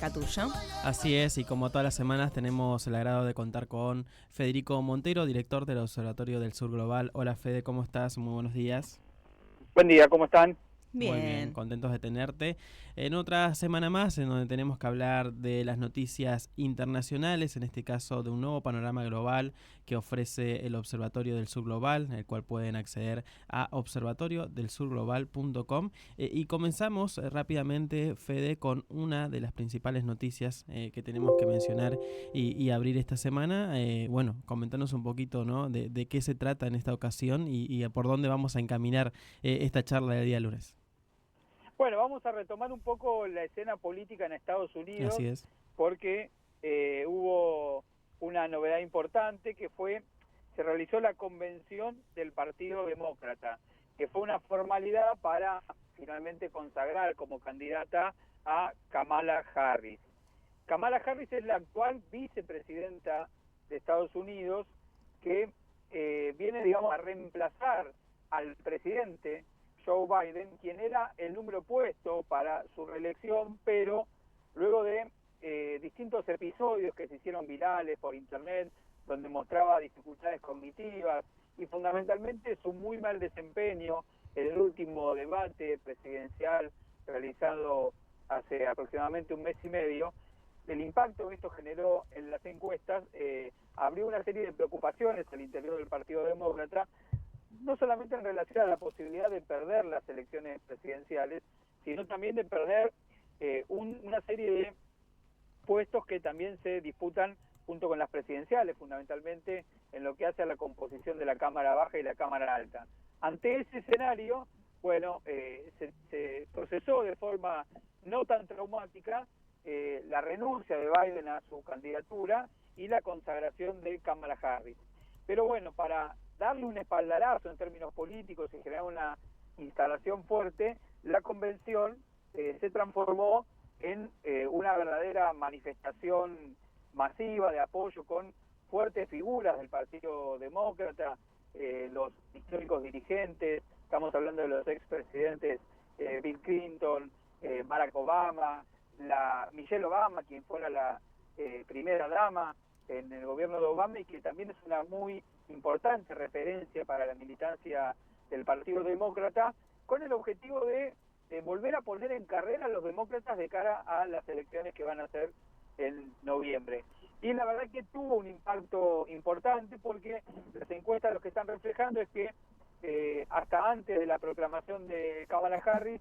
Catullo. Así es, y como todas las semanas tenemos el agrado de contar con Federico Montero, director del Observatorio del Sur Global. Hola Fede, ¿cómo estás? Muy buenos días. Buen día, ¿cómo están? Muy bien, contentos de tenerte. En otra semana más, en donde tenemos que hablar de las noticias internacionales, en este caso de un nuevo panorama global que ofrece el Observatorio del Sur Global, en el cual pueden acceder a observatoriodelsurglobal.com. Y comenzamos rápidamente, Fede, con una de las principales noticias que tenemos que mencionar y abrir esta semana. Bueno, comentanos un poquito, ¿no?, de qué se trata en esta ocasión y por dónde vamos a encaminar esta charla del día lunes. Bueno, vamos a retomar un poco la escena política en Estados Unidos. Así es. Porque hubo una novedad importante que se realizó la convención del Partido Demócrata, que fue una formalidad para finalmente consagrar como candidata a Kamala Harris. Kamala Harris es la actual vicepresidenta de Estados Unidos que viene, digamos, a reemplazar al presidente Joe Biden, quien era el número puesto para su reelección, pero luego de distintos episodios que se hicieron virales por internet, donde mostraba dificultades cognitivas y fundamentalmente su muy mal desempeño en el último debate presidencial realizado hace aproximadamente un mes y medio, el impacto que esto generó en las encuestas abrió una serie de preocupaciones al interior del Partido Demócrata, no solamente en relación a la posibilidad de perder las elecciones presidenciales, sino también de perder una serie de puestos que también se disputan junto con las presidenciales, fundamentalmente en lo que hace a la composición de la Cámara Baja y la Cámara Alta. Ante ese escenario, bueno, se procesó de forma no tan traumática la renuncia de Biden a su candidatura y la consagración de Kamala Harris. Pero bueno, para darle un espaldarazo en términos políticos y generar una instalación fuerte, la convención se transformó en una verdadera manifestación masiva de apoyo con fuertes figuras del Partido Demócrata, los históricos dirigentes, estamos hablando de los expresidentes Bill Clinton, Barack Obama, Michelle Obama, quien fuera la primera dama en el gobierno de Obama y que también es una muy importante referencia para la militancia del Partido Demócrata, con el objetivo de volver a poner en carrera a los demócratas de cara a las elecciones que van a ser en noviembre. Y la verdad que tuvo un impacto importante porque las encuestas lo que están reflejando es que hasta antes de la proclamación de Kamala Harris,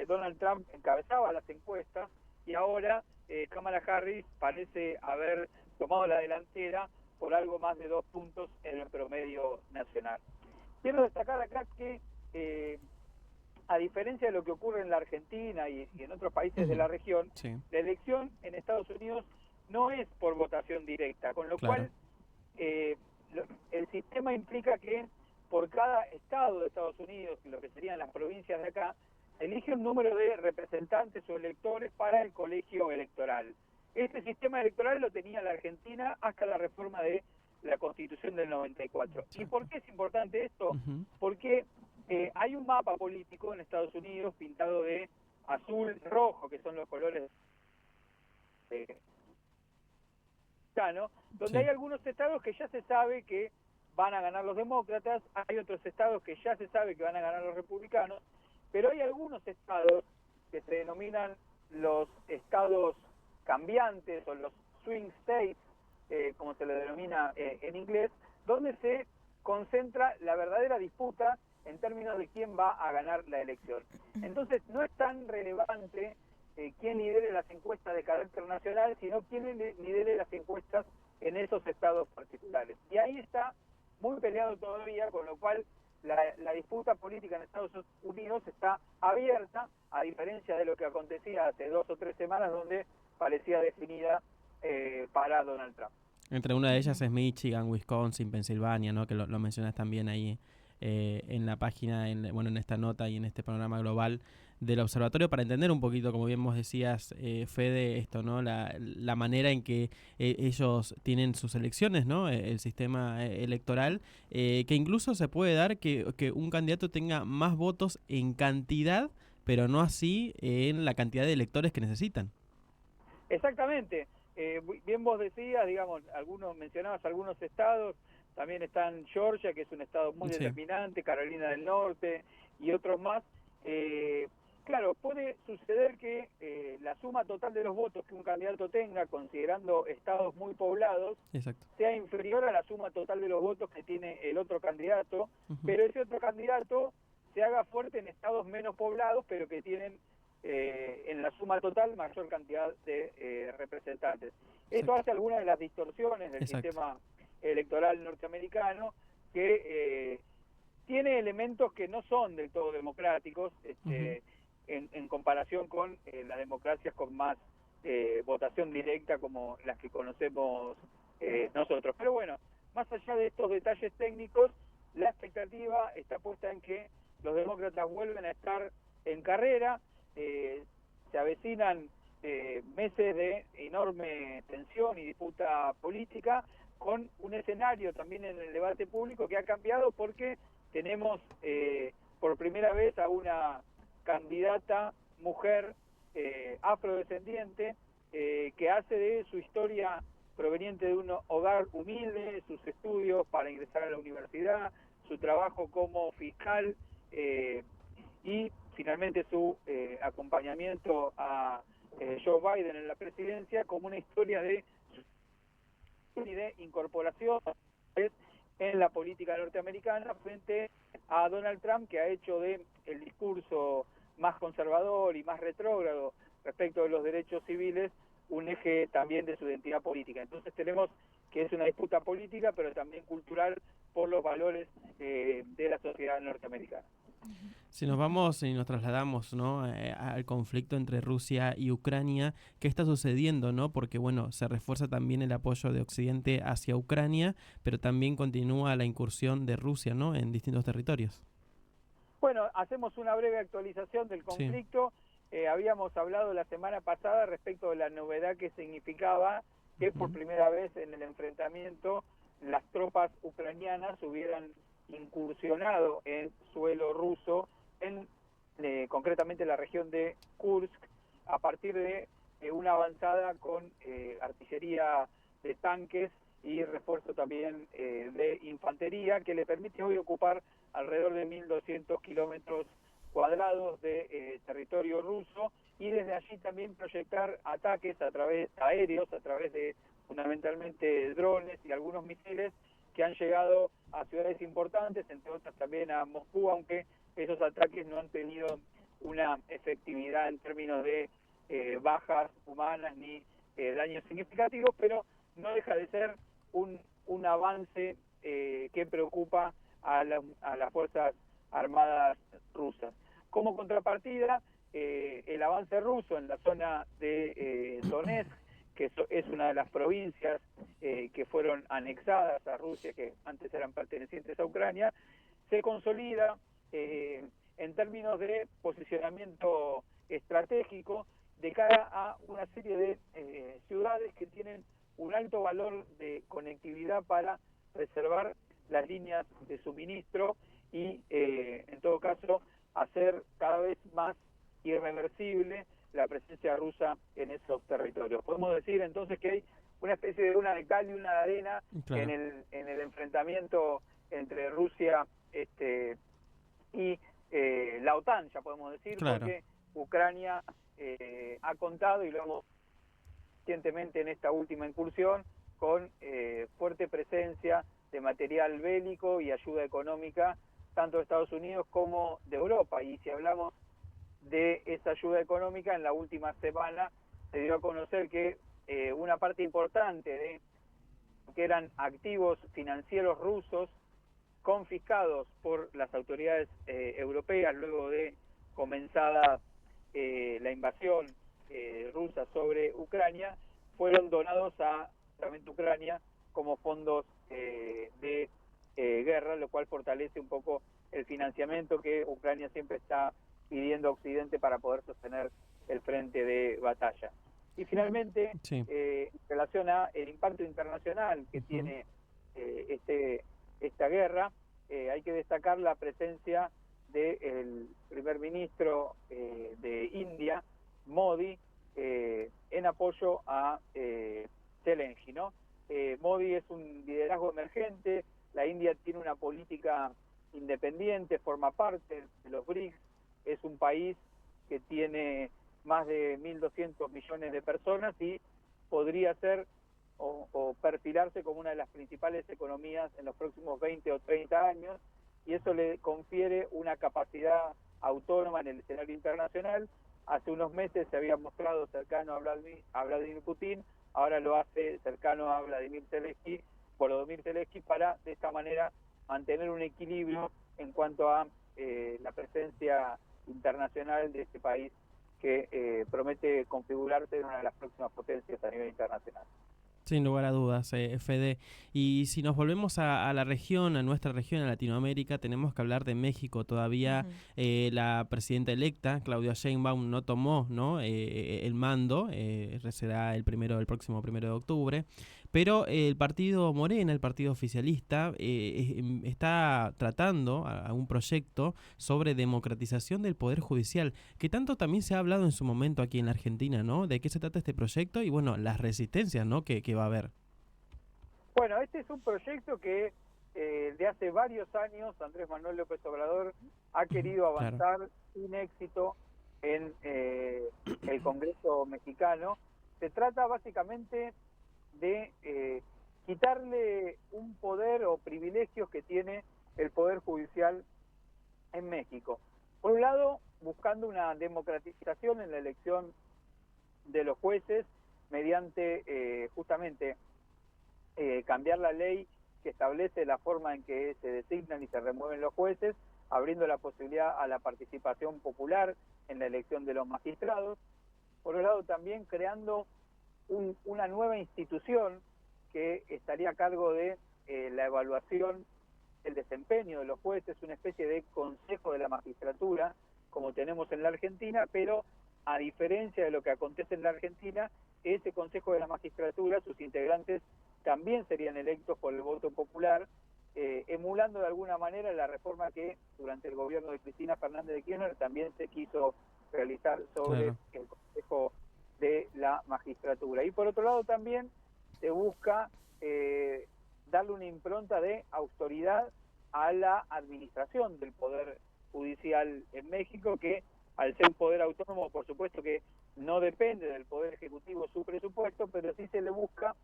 Donald Trump encabezaba las encuestas y ahora Kamala Harris parece haber tomado la delantera por algo más de 2 puntos en el promedio nacional. Quiero destacar acá que a diferencia de lo que ocurre en la Argentina y en otros países de la región, sí, la elección en Estados Unidos no es por votación directa, con lo cual el sistema implica que por cada estado de Estados Unidos, lo que serían las provincias de acá, elige un número de representantes o electores para el colegio electoral. Este sistema electoral lo tenía la Argentina hasta la reforma de la Constitución del 94. ¿Y por qué es importante esto? Porque hay un mapa político en Estados Unidos pintado de azul, rojo, que son los colores donde hay algunos estados que ya se sabe que van a ganar los demócratas, hay otros estados que ya se sabe que van a ganar los republicanos, pero hay algunos estados que se denominan los estados cambiantes o los swing states, como se le denomina en inglés, donde se concentra la verdadera disputa en términos de quién va a ganar la elección. Entonces no es tan relevante quién lidere las encuestas de carácter nacional, sino quién lidere las encuestas en esos estados particulares. Y ahí está muy peleado todavía, con lo cual la disputa política en Estados Unidos está abierta, a diferencia de lo que acontecía hace 2 o 3 semanas, donde parecía definida para Donald Trump. Entre una de ellas es Michigan, Wisconsin, Pensilvania, ¿no?, que lo mencionas también ahí en la página, en esta nota y en este panorama global del observatorio, para entender un poquito, como bien vos decías, Fede, esto, ¿no?, la manera en que ellos tienen sus elecciones, ¿no?, el sistema electoral, que incluso se puede dar que un candidato tenga más votos en cantidad, pero no así en la cantidad de electores que necesitan. Exactamente. Bien vos decías, digamos, mencionabas algunos estados, también están Georgia, que es un estado muy Sí, determinante, Carolina del Norte y otros más. Eh, claro, puede suceder que la suma total de los votos que un candidato tenga, considerando estados muy poblados, exacto. sea inferior a la suma total de los votos que tiene el otro candidato, Ujú. pero ese otro candidato se haga fuerte en estados menos poblados, pero que tienen en la suma total mayor cantidad de representantes. Esto Exacto, hace algunas de las distorsiones del exacto. sistema electoral norteamericano, que tiene elementos que no son del todo democráticos, Ujú. en comparación con las democracias con más votación directa como las que conocemos nosotros. Pero bueno, más allá de estos detalles técnicos, la expectativa está puesta en que los demócratas vuelven a estar en carrera. Se avecinan meses de enorme tensión y disputa política, con un escenario también en el debate público que ha cambiado, porque tenemos por primera vez a una candidata mujer afrodescendiente, que hace de su historia proveniente de un hogar humilde, sus estudios para ingresar a la universidad, su trabajo como fiscal, y finalmente su acompañamiento a Joe Biden en la presidencia, como una historia de incorporación en la política norteamericana frente a Donald Trump, que ha hecho de el discurso más conservador y más retrógrado respecto de los derechos civiles un eje también de su identidad política. Entonces tenemos que es una disputa política, pero también cultural, por los valores de la sociedad norteamericana. Si nos vamos y nos trasladamos, ¿no? Al conflicto entre Rusia y Ucrania, ¿qué está sucediendo, no? Porque, bueno, se refuerza también el apoyo de Occidente hacia Ucrania, pero también continúa la incursión de Rusia, ¿no? En distintos territorios. Bueno, hacemos una breve actualización del Sí. conflicto. Habíamos hablado la semana pasada respecto de la novedad que significaba que por Ujú. primera vez en el enfrentamiento las tropas ucranianas hubieran incursionado en suelo ruso, en concretamente la región de Kursk, a partir de una avanzada con artillería de tanques y refuerzo también de infantería, que le permite hoy ocupar alrededor de 1.200 kilómetros cuadrados de territorio ruso, y desde allí también proyectar ataques a través aéreos, a través de fundamentalmente drones y algunos misiles que han llegado a ciudades importantes, entre otras también a Moscú, aunque esos ataques no han tenido una efectividad en términos de bajas humanas ni daños significativos, pero no deja de ser un avance que preocupa a las Fuerzas Armadas rusas. Como contrapartida, el avance ruso en la zona de Donetsk, que es una de las provincias que fueron anexadas a Rusia, que antes eran pertenecientes a Ucrania, se consolida en términos de posicionamiento estratégico de cara a una serie de ciudades que tienen un alto valor de conectividad para preservar las líneas de suministro y, en todo caso, hacer cada vez más irreversible la presencia rusa en esos territorios. Podemos decir entonces que hay una especie de una de cal y una de arena Claro, en el enfrentamiento entre Rusia y la OTAN, ya podemos decir, claro. porque Ucrania ha contado, y lo hemos recientemente en esta última incursión, con fuerte presencia de material bélico y ayuda económica, tanto de Estados Unidos como de Europa. Y si hablamos de esa ayuda económica, en la última semana se dio a conocer que una parte importante de que eran activos financieros rusos confiscados por las autoridades europeas luego de comenzada la invasión rusa sobre Ucrania, fueron donados a Ucrania como fondos de guerra, lo cual fortalece un poco el financiamiento que Ucrania siempre está pidiendo a Occidente para poder sostener el frente de batalla. Y finalmente, Sí. en relación a el impacto internacional que Ujú. tiene esta guerra, hay que destacar la presencia del primer ministro de India, Modi, en apoyo a Zelensky, ¿no? Modi es un liderazgo emergente, la India tiene una política independiente, forma parte de los BRICS, es un país que tiene más de 1.200 millones de personas y podría ser o perfilarse como una de las principales economías en los próximos 20 o 30 años, y eso le confiere una capacidad autónoma en el escenario internacional. Hace unos meses se había mostrado cercano a Vladimir Putin, ahora lo hace cercano a Volodymyr Zelensky, para de esta manera mantener un equilibrio en cuanto a la presencia internacional de este país que promete configurarse en una de las próximas potencias a nivel internacional. Sin lugar a dudas, Fede. Y si nos volvemos a la región, a nuestra región, a Latinoamérica, tenemos que hablar de México. Todavía la presidenta electa, Claudia Sheinbaum, no tomó, ¿no? El mando, será el próximo 1 de octubre. Pero el partido Morena, el partido oficialista, está tratando a un proyecto sobre democratización del Poder Judicial, que tanto también se ha hablado en su momento aquí en la Argentina, ¿no? ¿De qué se trata este proyecto? Y bueno, las resistencias, ¿no? que va a haber. Bueno, este es un proyecto que de hace varios años Andrés Manuel López Obrador ha querido avanzar sin éxito en el Congreso mexicano. Se trata básicamente de quitarle un poder o privilegios que tiene el Poder Judicial en México. Por un lado, buscando una democratización en la elección de los jueces mediante justamente cambiar la ley que establece la forma en que se designan y se remueven los jueces, abriendo la posibilidad a la participación popular en la elección de los magistrados. Por un lado, también creando una nueva institución que estaría a cargo de la evaluación del desempeño de los jueces, una especie de consejo de la magistratura, como tenemos en la Argentina, pero a diferencia de lo que acontece en la Argentina, ese consejo de la magistratura, sus integrantes también serían electos por el voto popular, emulando de alguna manera la reforma que durante el gobierno de Cristina Fernández de Kirchner también se quiso realizar sobre el consejo de la magistratura. Y por otro lado también se busca darle una impronta de autoridad a la administración del Poder Judicial en México, que al ser un poder autónomo, por supuesto que no depende del Poder Ejecutivo su presupuesto, pero sí se le busca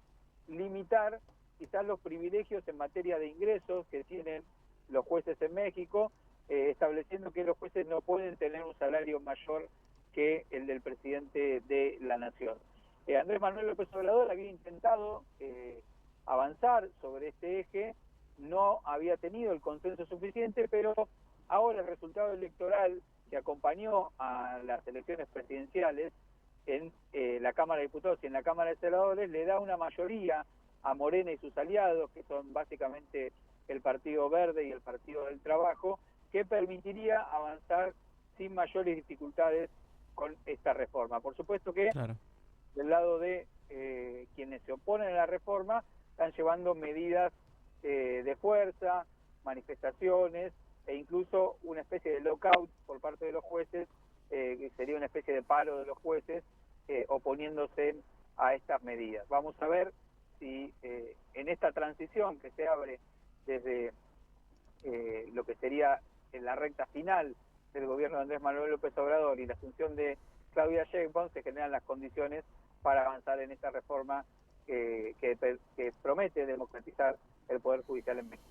limitar quizás los privilegios en materia de ingresos que tienen los jueces en México, estableciendo que los jueces no pueden tener un salario mayor que el del presidente de la Nación. Andrés Manuel López Obrador había intentado avanzar sobre este eje, no había tenido el consenso suficiente, pero ahora el resultado electoral que acompañó a las elecciones presidenciales en la Cámara de Diputados y en la Cámara de Senadores le da una mayoría a Morena y sus aliados, que son básicamente el Partido Verde y el Partido del Trabajo, que permitiría avanzar sin mayores dificultades con esta reforma. Por supuesto que del lado de quienes se oponen a la reforma están llevando medidas de fuerza, manifestaciones e incluso una especie de lockout por parte de los jueces, que sería una especie de paro de los jueces oponiéndose a estas medidas. Vamos a ver si en esta transición que se abre desde lo que sería en la recta final del gobierno de Andrés Manuel López Obrador y la asunción de Claudia Sheinbaum, se generan las condiciones para avanzar en esta reforma que promete democratizar el Poder Judicial en México.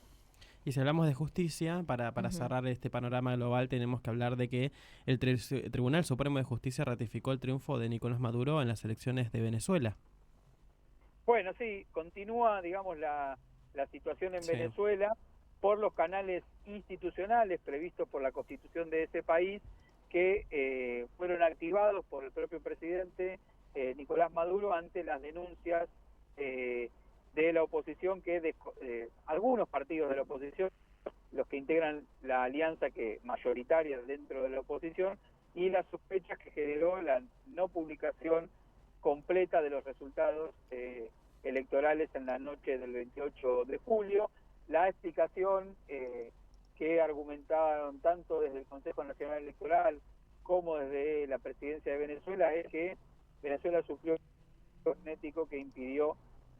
Y si hablamos de justicia, para cerrar este panorama global, tenemos que hablar de que el Tribunal Supremo de Justicia ratificó el triunfo de Nicolás Maduro en las elecciones de Venezuela. Bueno, sí, continúa, digamos, la situación en Venezuela por los canales institucionales previstos por la Constitución de ese país, que fueron activados por el propio presidente Nicolás Maduro ante las denuncias de la oposición, que algunos partidos de la oposición, los que integran la alianza que mayoritaria dentro de la oposición, y las sospechas que generó la no publicación completa de los resultados electorales en la noche del 28 de julio. La explicación que argumentaron tanto desde el Consejo Nacional Electoral como desde la presidencia de Venezuela es que Venezuela sufrió un genético que impidió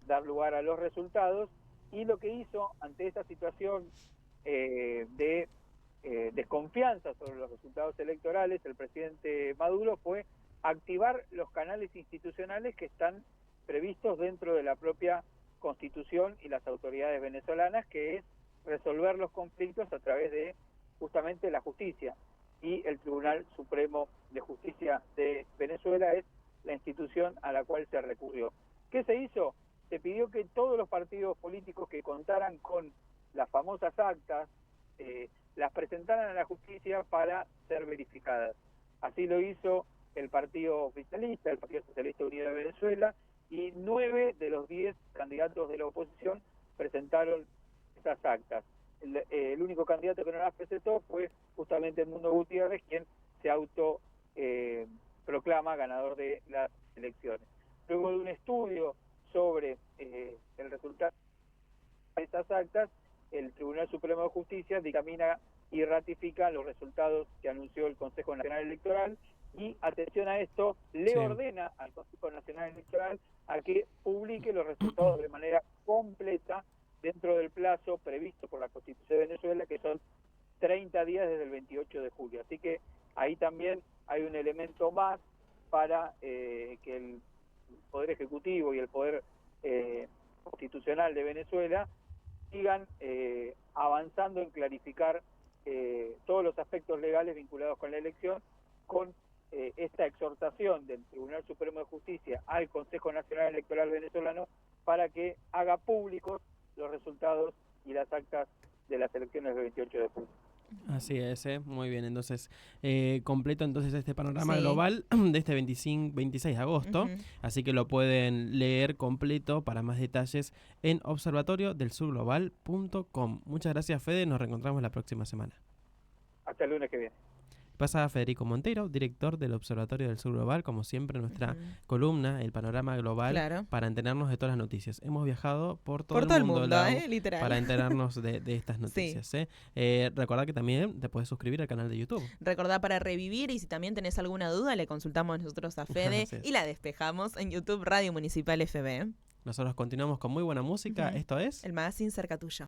dar lugar a los resultados, y lo que hizo ante esta situación de desconfianza sobre los resultados electorales el presidente Maduro fue activar los canales institucionales que están previstos dentro de la propia Constitución y las autoridades venezolanas, que es resolver los conflictos a través de justamente la justicia, y el Tribunal Supremo de Justicia de Venezuela es la institución a la cual se recurrió. ¿Qué se hizo? Se pidió que todos los partidos políticos que contaran con las famosas actas las presentaran a la justicia para ser verificadas. Así lo hizo el Partido Oficialista, el Partido Socialista Unido de Venezuela, y 9 de los 10 candidatos de la oposición presentaron esas actas. El único candidato que no las presentó fue justamente Edmundo Gutiérrez, quien se auto proclama ganador de las elecciones. Luego de un estudio sobre el resultado de estas actas, el Tribunal Supremo de Justicia dictamina y ratifica los resultados que anunció el Consejo Nacional Electoral, y atención a esto, le ordena al Consejo Nacional Electoral a que publique los resultados de manera completa dentro del plazo previsto por la Constitución de Venezuela, que son 30 días desde el 28 de julio. Así que ahí también hay un elemento más para que el Poder Ejecutivo y el Poder Constitucional de Venezuela sigan avanzando en clarificar todos los aspectos legales vinculados con la elección, con esta exhortación del Tribunal Supremo de Justicia al Consejo Nacional Electoral venezolano para que haga públicos los resultados y las actas de las elecciones del 28 de julio. Así es, muy bien. Entonces, completo entonces este panorama global de este 26 de agosto. Así que lo pueden leer completo para más detalles en observatoriodelsurglobal.com. Muchas gracias, Fede. Nos reencontramos la próxima semana. Hasta el lunes que viene. Pasa Federico Monteiro, director del Observatorio del Sur Global, como siempre nuestra columna, el panorama global, para enterarnos de todas las noticias. Hemos viajado por todo el mundo literal, para enterarnos de estas noticias. Recordá que también te puedes suscribir al canal de YouTube. Recordá para revivir, y si también tenés alguna duda, le consultamos nosotros a Fede y la despejamos en YouTube Radio Municipal FB. Nosotros continuamos con muy buena música. Esto es El Magazine cerca tuyo.